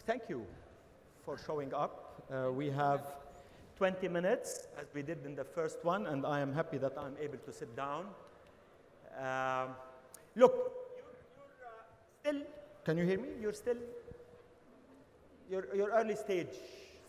Thank you for showing up. We have 20 minutes, as we did in the first one, and I am happy that I'm able to sit down. Look, you're still, can you hear me? You're still, you're early stage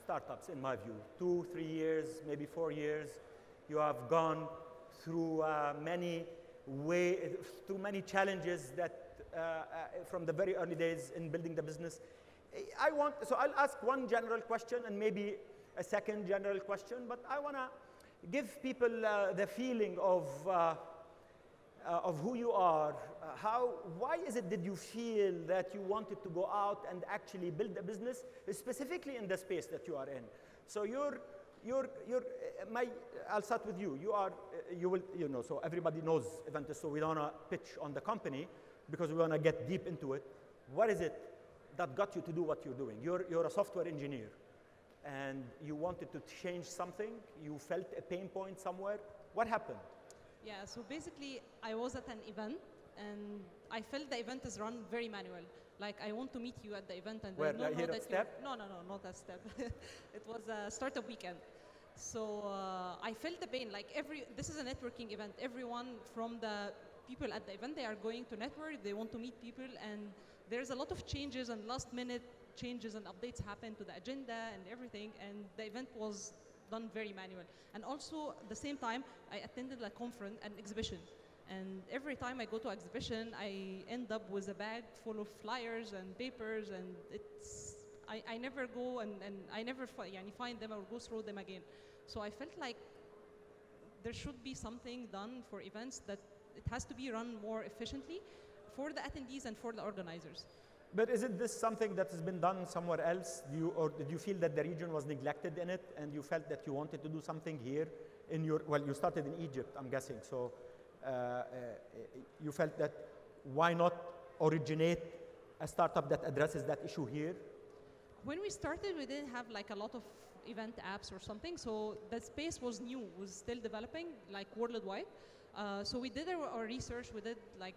startups, in my view. 2, 3 years, maybe 4 years. You have gone through many challenges that from the very early days in building the business. So I'll ask one general question and maybe a second general question, but I want to give people the feeling of who you are. Why is it that you feel that you wanted to go out and actually build a business, specifically in the space that you are in? So I'll start with you. So everybody knows Eventus, so we don't want to pitch on the company because we want to get deep into it. What is it that got you to do what you're doing? You're a software engineer, and you wanted to change something. You felt a pain point somewhere. What happened? Yeah, so basically, I was at an event, and I felt the event is run very manual. Like, I want to meet you at the event, and where, I don't know that Step? No, not that step. It was a startup weekend. So I felt the pain. Like, this is a networking event. Everyone from the people at the event, they are going to network. They want to meet people, and there's a lot of changes and last-minute changes and updates happen to the agenda and everything, and the event was done very manual. And also, at the same time, I attended a conference, an exhibition. And every time I go to an exhibition, I end up with a bag full of flyers and papers, and I never go and I never find them or go through them again. So I felt like there should be something done for events, that it has to be run more efficiently for the attendees and for the organizers. But isn't this something that has been done somewhere else? Or did you feel that the region was neglected in it, and you felt that you wanted to do something here in you started in Egypt, I'm guessing. So you felt that why not originate a startup that addresses that issue here? When we started, we didn't have like a lot of event apps or something. So the space was new, was still developing, like worldwide. So we did our research. We did like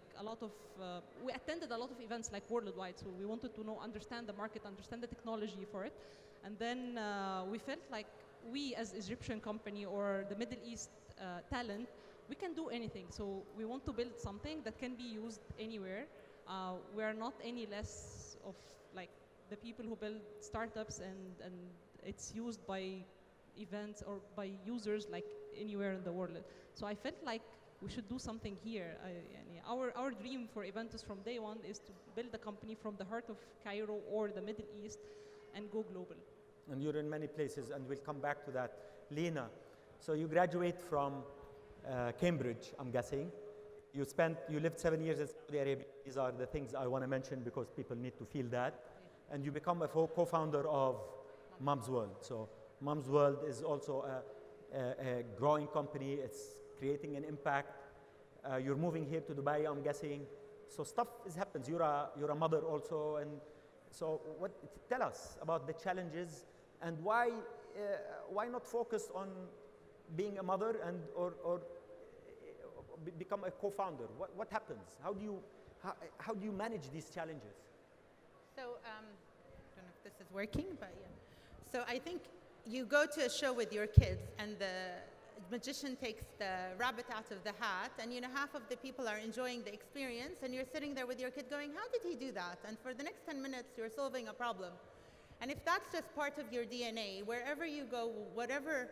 we attended a lot of events like worldwide. So we wanted to understand the market, understand the technology for it. And then we felt like we as Egyptian company or the Middle East talent, we can do anything. So we want to build something that can be used anywhere. We are not any less of like the people who build startups, and it's used by events or by users like anywhere in the world. So I felt like we should do something here. Our dream for Eventus from day one is to build a company from the heart of Cairo or the Middle East and go global. And you're in many places, and we'll come back to that. Lena, so you graduate from Cambridge, I'm guessing. You lived 7 years in Saudi Arabia. These are the things I want to mention because people need to feel that. Yeah. And you become a co-founder of Mom's World. So Mom's World is also a growing company. It's creating an impact. You're moving here to Dubai, I'm guessing. So stuff happens. You're a mother also, and so tell us about the challenges and why not focus on being a mother and or become a co-founder? What happens? How do you manage these challenges? So I don't know if this is working, but yeah. So I think you go to a show with your kids, and the magician takes the rabbit out of the hat, and half of the people are enjoying the experience, and you're sitting there with your kid going, how did he do that? And for the next 10 minutes, you're solving a problem. And if that's just part of your DNA, wherever you go, whatever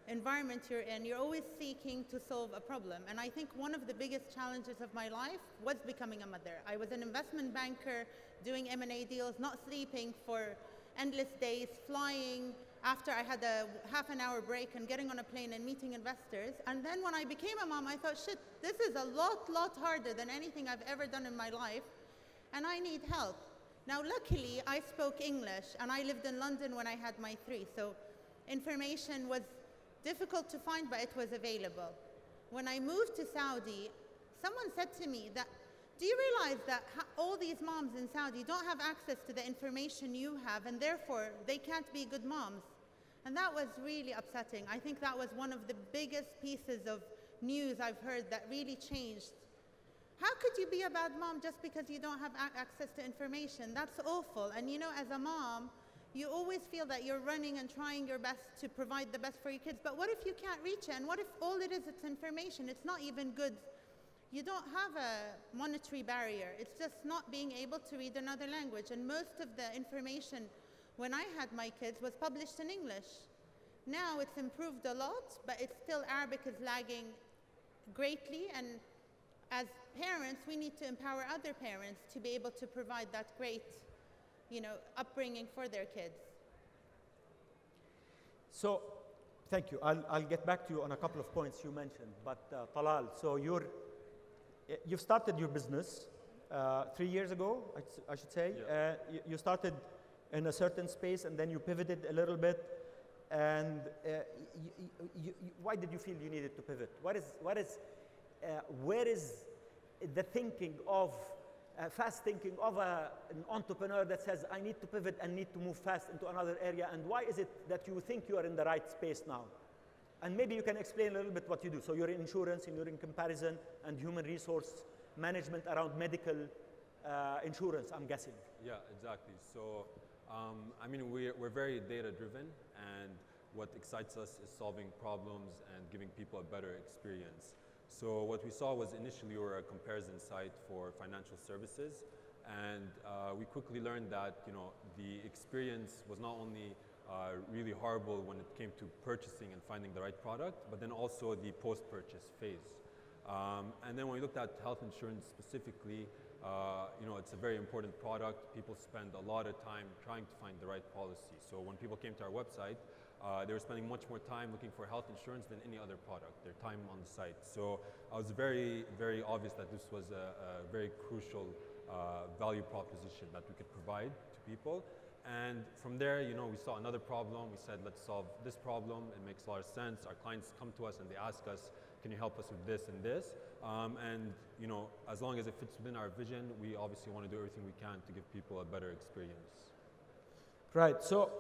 environment you're in, you're always seeking to solve a problem. And I think one of the biggest challenges of my life was becoming a mother. I was an investment banker doing M&A deals, not sleeping for endless days, flying after I had a half an hour break and getting on a plane and meeting investors. And then when I became a mom, I thought, shit, this is a lot harder than anything I've ever done in my life, and I need help. Now, luckily, I spoke English, and I lived in London when I had my 3, so information was difficult to find, but it was available. When I moved to Saudi, someone said to me that, do you realize that all these moms in Saudi don't have access to the information you have, and therefore they can't be good moms? And that was really upsetting. I think that was one of the biggest pieces of news I've heard that really changed How could you be a bad mom just because you don't have access to information? That's awful. And you know, as a mom, you always feel that you're running and trying your best to provide the best for your kids. But what if you can't reach it? And what if all it is, it's information? It's not even good. You don't have a monetary barrier. It's just not being able to read another language. And most of the information when I had my kids was published in English. Now it's improved a lot, but it's still, Arabic is lagging greatly. And as parents, we need to empower other parents to be able to provide that great, you know, upbringing for their kids. So, thank you. I'll get back to you on a couple of points you mentioned. But Talal, so you've started your business 3 years ago, I should say. Yeah. You started in a certain space, and then you pivoted a little bit. And why did you feel you needed to pivot? Where is the thinking of fast thinking of an entrepreneur that says, I need to pivot and need to move fast into another area? And why is it that you think you are in the right space now? And maybe you can explain a little bit what you do. So you're in insurance, and you're in comparison and human resource management around medical insurance, I'm guessing. Yeah, exactly. So, I mean, we're very data driven, and what excites us is solving problems and giving people a better experience. So what we saw was initially we were a comparison site for financial services, and we quickly learned that, you know, the experience was not only really horrible when it came to purchasing and finding the right product, but then also the post-purchase phase. And then when we looked at health insurance specifically, you know, it's a very important product. People spend a lot of time trying to find the right policy. So when people came to our website, they were spending much more time looking for health insurance than any other product, their time on the site. So it was very, very obvious that this was a very crucial value proposition that we could provide to people. And from there, you know, we saw another problem. We said, let's solve this problem. It makes a lot of sense. Our clients come to us and they ask us, can you help us with this and this? And, you know, as long as it fits within our vision, we obviously want to do everything we can to give people a better experience. Right. So,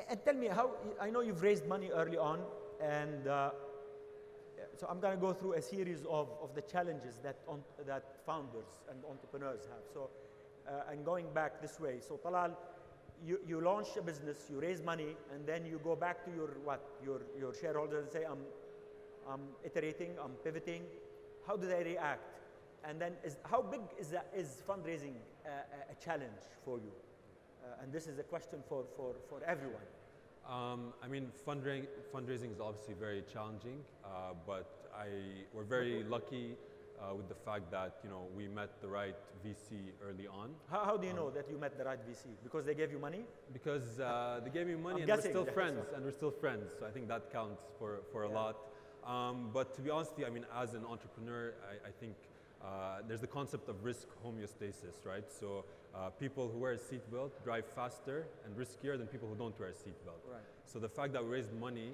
and tell me how, I know you've raised money early on, and so I'm going to go through a series of the challenges that founders and entrepreneurs have. So, and going back this way, so Talal, you launch a business, you raise money, and then you go back to your shareholders and say, I'm iterating, I'm pivoting. How do they react? And then how big is fundraising a challenge for you? And this is a question for everyone. I mean, fundraising is obviously very challenging, but we're very lucky with the fact that, you know, we met the right VC early on. How do you know that you met the right VC? Because they gave you money? Because they gave me money, I'm and guessing we're still friends, So I think that counts for a lot. But to be honest with you, I mean, as an entrepreneur, I think there's the concept of risk homeostasis, right? So people who wear a seatbelt drive faster and riskier than people who don't wear a seatbelt. Right. So the fact that we raised money,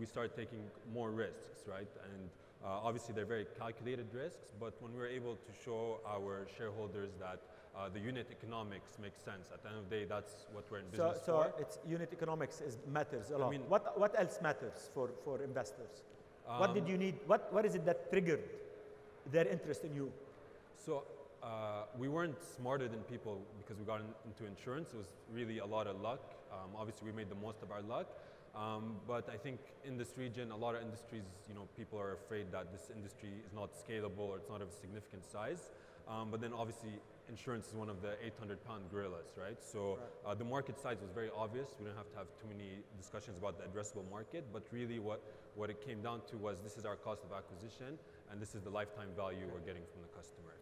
we started taking more risks, right? And obviously they're very calculated risks, but when we were able to show our shareholders that the unit economics makes sense, at the end of the day, that's what we're in business for. So it's unit economics matters a lot. I mean, what else matters for investors? What did you need? What is it that triggered their interest in you? So we weren't smarter than people because we got into insurance. It was really a lot of luck. Obviously, we made the most of our luck. But I think in this region, a lot of industries, you know, people are afraid that this industry is not scalable or it's not of a significant size. But then obviously, insurance is one of the 800-pound gorillas, right? So the market size was very obvious. We didn't have to have too many discussions about the addressable market, but really what it came down to was this is our cost of acquisition, and this is the lifetime value we're getting from the customer.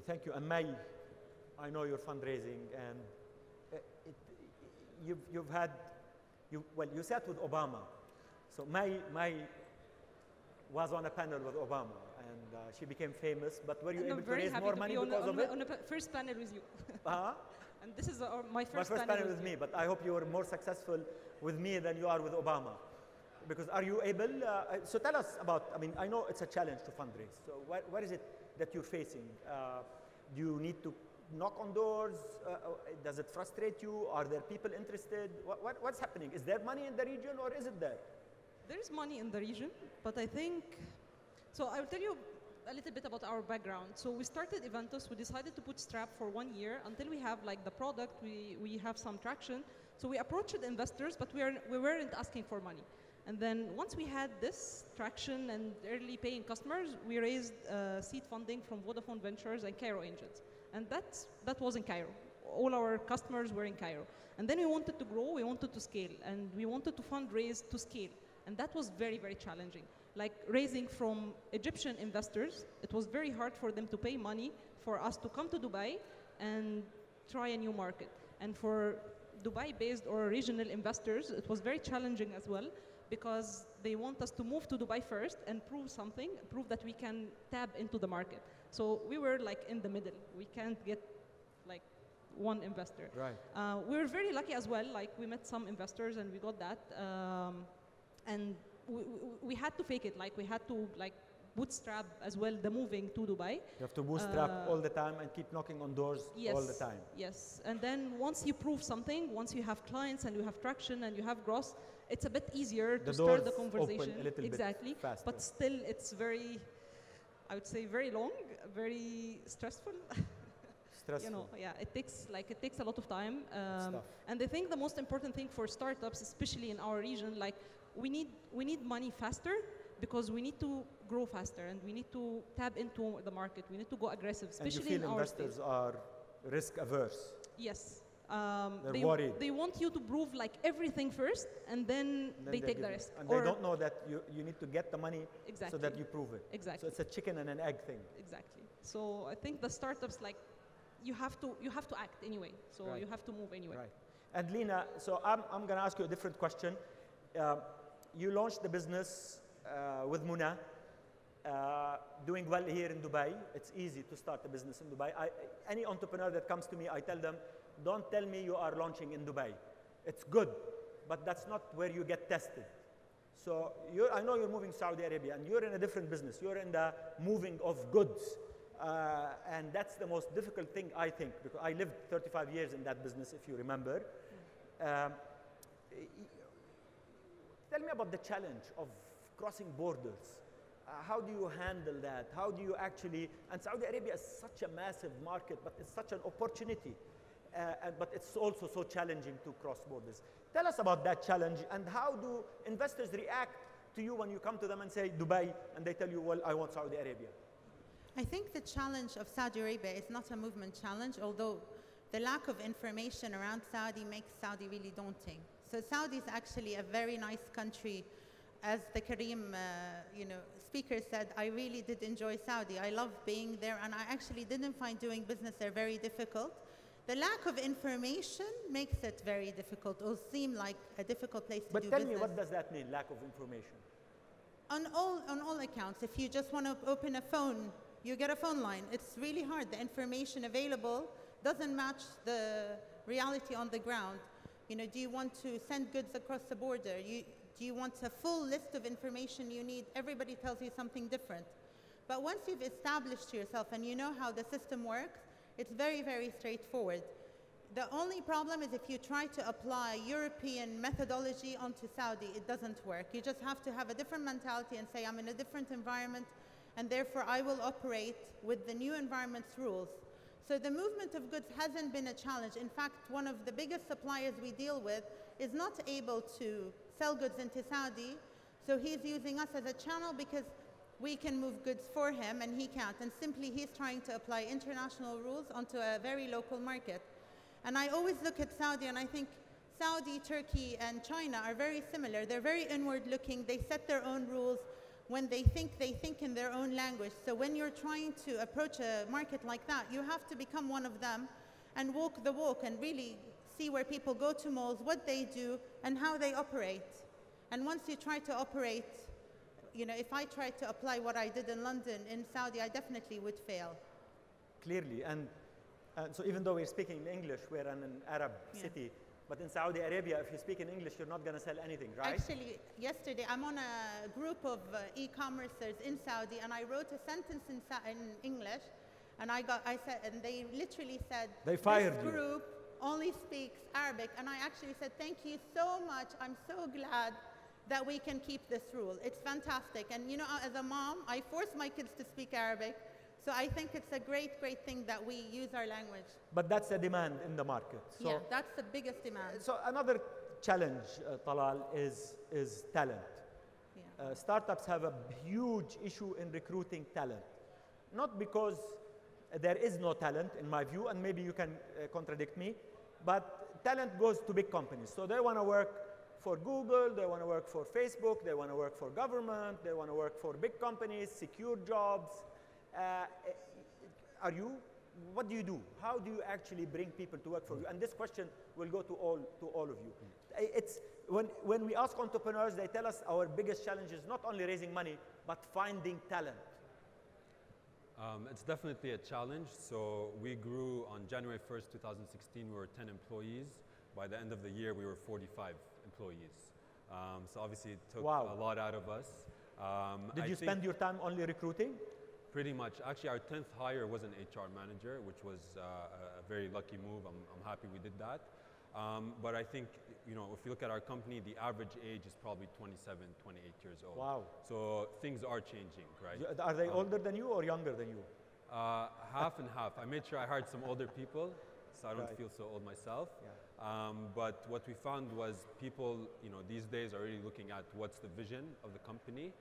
Thank you. And May, I know you're fundraising, and you sat with Obama. So May was on a panel with Obama, and she became famous. But were you able to raise more money because of it? On the first panel with you. Uh-huh. And this is my first panel with me. But I hope you were more successful with me than you are with Obama. Because are you able? So tell us about. I mean, I know it's a challenge to fundraise. So what is it that you're facing? Do you need to knock on doors? Does it frustrate you? Are there people interested? What's happening? Is there money in the region, or is it there? There is money in the region, but I think, so I will tell you, a little bit about our background. So we started Eventus. We decided to bootstrap for 1 year until we have like the product. We have some traction. So we approached investors, but we weren't asking for money. And then once we had this traction and early paying customers, we raised seed funding from Vodafone Ventures and Cairo Angels. And that was in Cairo. All our customers were in Cairo. And then we wanted to grow, we wanted to scale, and we wanted to fundraise to scale. And that was very, very challenging. Like raising from Egyptian investors, it was very hard for them to pay money for us to come to Dubai and try a new market. And for Dubai-based or regional investors, it was very challenging as well, because they want us to move to Dubai first and prove something, prove that we can tap into the market. So we were like in the middle. We can't get like one investor. Right. We were very lucky as well. Like we met some investors and we got that. And we had to fake it. Like we had to like bootstrap as well the moving to Dubai. You have to bootstrap all the time and keep knocking on doors all the time. Yes. And then once you prove something, once you have clients and you have traction and you have growth, it's a bit easier to start the conversation. Open a little exactly. bit faster. But still, it's very, I would say, very long, very stressful. Stressful. You know, yeah, it takes a lot of time. And I think the most important thing for startups, especially in our region, like we need money faster, because we need to grow faster and we need to tap into the market. We need to go aggressive, especially in our investors stage. are risk averse. Yes. They're worried. They want you to prove like everything first, and then they take the risk. And they don't know that you need to get the money so that you prove it. Exactly. So it's a chicken and an egg thing. Exactly. So I think the startups, like, you have to act anyway. So you have to move anyway. Right. And Lina, so I'm going to ask you a different question. You launched the business with Muna, doing well here in Dubai. It's easy to start a business in Dubai. Any entrepreneur that comes to me, I tell them, don't tell me you are launching in Dubai. It's good, but that's not where you get tested. So I know you're moving to Saudi Arabia, and you're in a different business. You're in the moving of goods. And that's the most difficult thing, I think, because I lived 35 years in that business, if you remember. Tell me about the challenge of crossing borders. How do you handle that? How do you actually, and Saudi Arabia is such a massive market, but it's such an opportunity. But it's also so challenging to cross borders. Tell us about that challenge, and how do investors react to you when you come to them and say Dubai, and they tell you, well, I want Saudi Arabia? I think the challenge of Saudi Arabia is not a movement challenge, although the lack of information around Saudi makes Saudi really daunting. So Saudi is actually a very nice country. As the Kareem speaker said, I really did enjoy Saudi. I love being there, and I actually didn't find doing business there very difficult. The lack of information makes it very difficult, or seem like a difficult place to do business. But tell me, what does that mean, lack of information? On all accounts, if you just want to open a phone, you get a phone line. It's really hard. The information available doesn't match the reality on the ground. You know, do you want to send goods across the border? Do you want a full list of information you need? Everybody tells you something different. But once you've established yourself and you know how the system works, it's very, very straightforward. The only problem is if you try to apply European methodology onto Saudi, it doesn't work. You just have to have a different mentality and say, I'm in a different environment, and therefore I will operate with the new environment's rules. So the movement of goods hasn't been a challenge. In fact, one of the biggest suppliers we deal with is not able to sell goods into Saudi, so he's using us as a channel because we can move goods for him and he can't, and simply he's trying to apply international rules onto a very local market. And I always look at Saudi and I think Saudi, Turkey, and China are very similar. They're very inward looking. They set their own rules. When they think in their own language. So when you're trying to approach a market like that, you have to become one of them and walk the walk and really see where people go to malls, what they do, and how they operate. And once you try to operate, you know, if I tried to apply what I did in London, in Saudi, I definitely would fail. Clearly, and so even though we're speaking in English, we're in an Arab city, but in Saudi Arabia, if you speak in English, you're not going to sell anything, right? Actually, yesterday, I'm on a group of e-commercers in Saudi, and I wrote a sentence in English, and and they literally said, they fired this group only speaks Arabic, and I actually said, thank you so much. I'm so glad that we can keep this rule. It's fantastic. And you know, as a mom, I force my kids to speak Arabic. So I think it's a great, great thing that we use our language. But that's a demand in the market. So, Yeah, that's the biggest demand. so another challenge, Talal, is talent. Yeah. Startups have a huge issue in recruiting talent. Not because there is no talent, in my view, and maybe you can contradict me, but talent goes to big companies. So they want to work for Google, they want to work for Facebook, they want to work for government, they want to work for big companies, secure jobs. What do you do? How do you actually bring people to work for you? And this question will go to all of you. It's, when we ask entrepreneurs, they tell us our biggest challenge is not only raising money, but finding talent. It's definitely a challenge. So we grew on January 1st, 2016, we were 10 employees. By the end of the year, we were 45 employees. So obviously it took a lot out of us. Did you spend your time only recruiting? Pretty much. Actually, our 10th hire was an HR manager, which was a very lucky move. I'm happy we did that. But I think, you know, if you look at our company, the average age is probably 27, 28 years old. Wow. So things are changing, right? Are they older than you or younger than you? Half and half. I made sure I hired some older people, so I don't feel so old myself. Yeah. But what we found was people, you know, these days are really looking at what's the vision of the company.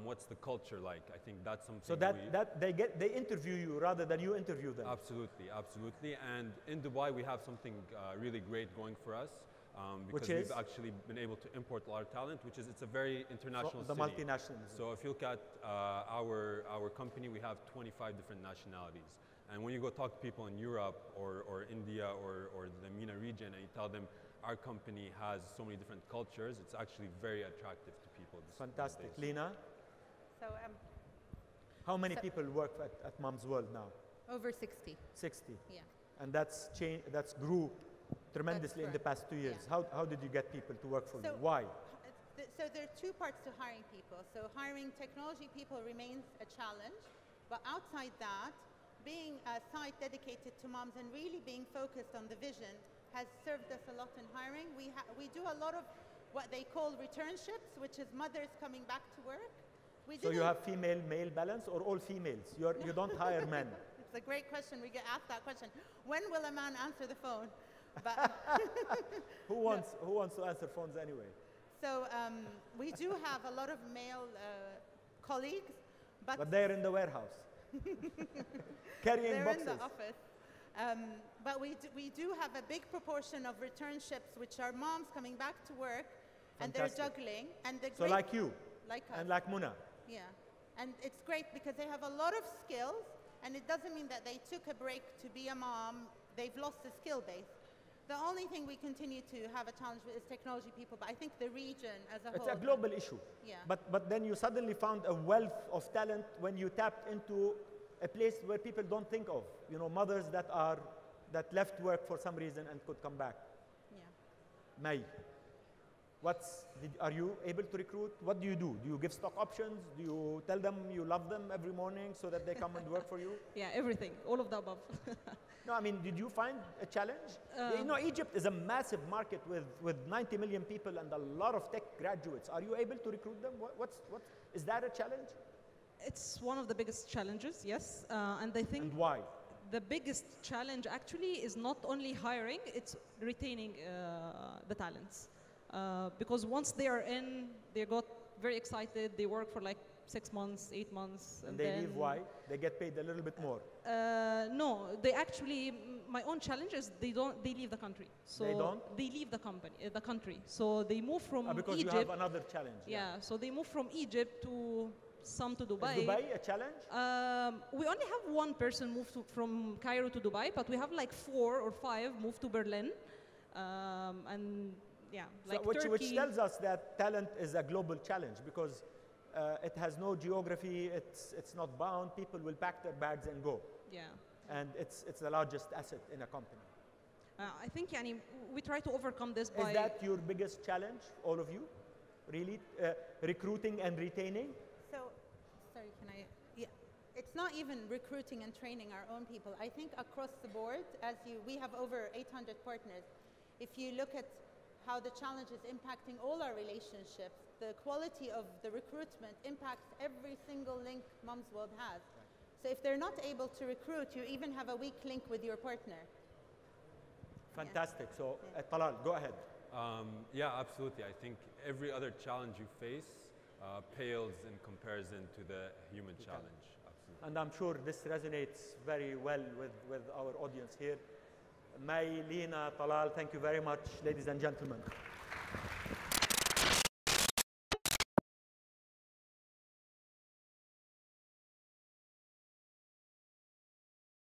What's the culture like? I think that's something. So they interview you rather than you interview them. Absolutely, absolutely. And in Dubai, we have something really great going for us because we've actually been able to import a lot of talent, which is it's a very international the city. multinationals. So if you look at our company, we have 25 different nationalities. And when you go talk to people in Europe or India or the MENA region, and you tell them our company has so many different cultures, it's actually very attractive to people. Fantastic. Lena? So how many people work at Mom's World now? over 60. 60. Yeah. And that's grew tremendously in the past 2 years. Yeah. How did you get people to work for you? So- Why? So there are two parts to hiring people. So hiring technology people remains a challenge, but outside that, being a site dedicated to moms and really being focused on the vision has served us a lot in hiring. We do a lot of what they call returnships, which is mothers coming back to work. So you have female-male balance or all females? You don't hire men? It's a great question. We get asked that question. When will a man answer the phone? But Who wants to answer phones anyway? So we do have a lot of male colleagues, But they're in the warehouse, carrying they're boxes. in the office. But we do have a big proportion of returnships, which are moms coming back to work, and they're Fantastic. juggling. And the So like you like us. and like Muna. Yeah, and it's great because they have a lot of skills, and it doesn't mean that they took a break to be a mom. They've lost the skill base. The only thing we continue to have a challenge with is technology people, but I think the region as a It's whole. a global issue. Yeah. But then you suddenly found a wealth of talent when you tapped into a place where people don't think of. You know, mothers that left work for some reason and could come back. Yeah. May, are you able to recruit? What do? Do you give stock options? Do you tell them you love them every morning so that they come and work for you? Yeah, everything, all of the above. No, I mean, did you find a challenge? You know, Egypt is a massive market with 90 million people and a lot of tech graduates. Are you able to recruit them? Is that a challenge? It's one of the biggest challenges, yes. And I think And why? the biggest challenge actually is not only hiring, it's retaining the talents. Because once they are in, they got very excited, they work for like 6 months, 8 months. And they leave, why? They get paid a little bit more. No, they actually, my own challenge is they leave the country. So They don't? They leave the country. So they move from Because Egypt. you have another challenge. Yeah, so they move from Egypt to Dubai. Is Dubai a challenge? We only have one person move from Cairo to Dubai, but we have like 4 or 5 move to Berlin. And yeah, like which Turkey. tells us that talent is a global challenge because it has no geography, it's not bound, people will pack their bags and go. Yeah. And it's the largest asset in a company. I think yani, we try to overcome this by... Is that your biggest challenge, all of you? Really? Recruiting and retaining? So, sorry, can I? Yeah, it's not even recruiting and training our own people. I think across the board, we have over 800 partners. If you look at how the challenge is impacting all our relationships. The quality of the recruitment impacts every single link Mom's World has. So if they're not able to recruit, you even have a weak link with your partner. Fantastic. So, Talal, go ahead. Yeah, absolutely. I think every other challenge you face pales in comparison to the human challenge. Absolutely. And I'm sure this resonates very well with our audience here. May, Lena, Talal, thank you very much, ladies and gentlemen.